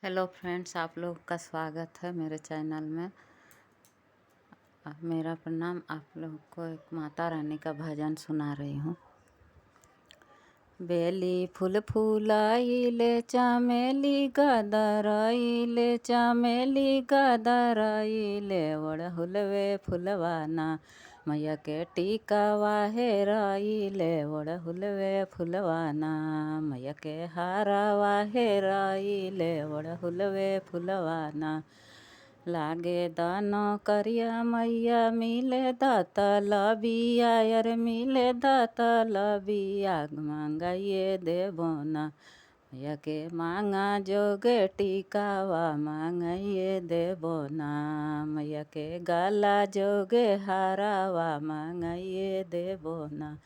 Hello friends, आप लोग का स्वागत है मेरे चैनल में। मेरा प्रणाम। आप लोग को एक माता रानी का भजन सुना रही हूँ। बेली फूल फूलाइले चमेली गदराइले चमेली गदराइले ओढ़हुलवे फुलवाना मैया के टीकावा हेराइले ओढ़हुलवे फुलवाना मैया के हारावा हेराइले ओढ़हुलवे फुलवाना लागे दानो करिया मैया मिले दाता लबिया यार मिले दाता लबिया मांगाइए देबोना मैया के मांगा जोगे टीकावा मांगाइए देबोना मैया के गाला जोगे हारावा मांगाइए देबोना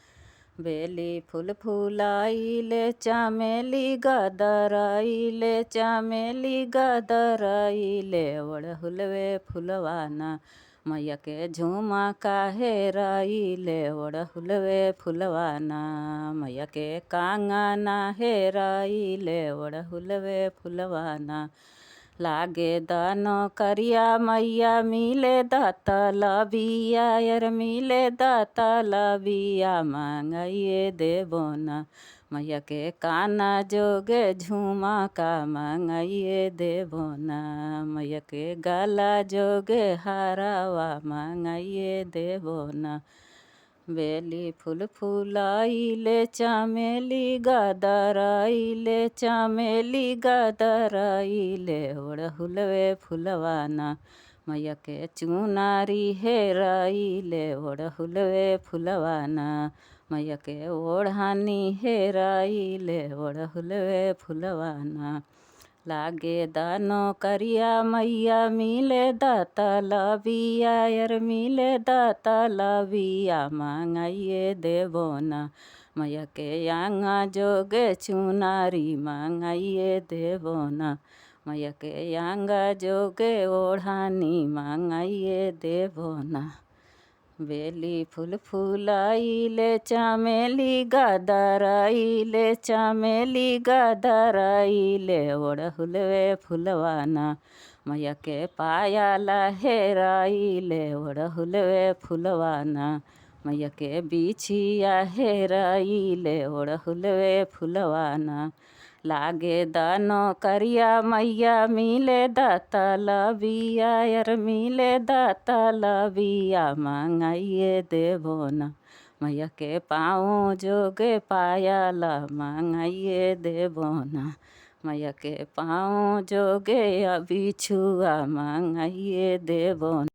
बेली फूल फूलाइले चमेली गदराइले चमेली गदराइले ओढ़हुलवे फुलवाना मैया के झूमा हेराइले ओढ़हुलवे फुलवाना मैया के कांगना हेराइले ओढ़हुलवे फुलवाना लागे दानो करिया मैया मिले दाता लबिया यार मिले दाता लबिया मांगाइए देबोना मैया के काना जोगे झूमा का मांगाइए देबोना मैया के गाला जोगे हारावा मांगाइए देबोना बेली फूल फूलाइले चमेली गदराइले चमेली गदराइले ओढ़हुलवे फुलवाना मैया के चुनारी हेराइले ओढ़हुलवे फुलवाना मैया के ओढ़ानी हेराइले ओढ़हुलवे फुलवाना लागे दानो करिया मैया मिले दाता लबिया यार मिले दाता लबिया मांगाइए देबोना मैया के यांगा जोगे चुनारी मांगाइए देबोना मैया के यांगा जोगे ओढ़ानी मांगाइए देबोना बेली फूल फूलाइले चमेली गदराइले चमेली गदराइले ओढ़हुलवे फुलवाना मैया के पायाला हेराइले ओढ़हुलवे फुलवाना मैया के बिछिया हेराइले ओढ़हुलवे फुलवाना लागे दानो करिया मैया मिले दाता लबिया यार मिले दाता लबिया मांगाइए देबोना मैया के पाँव जोगे पायाला मांगाइए देबोना मैया के पाँव जोगे बिछुआ मांगाइए देबोना।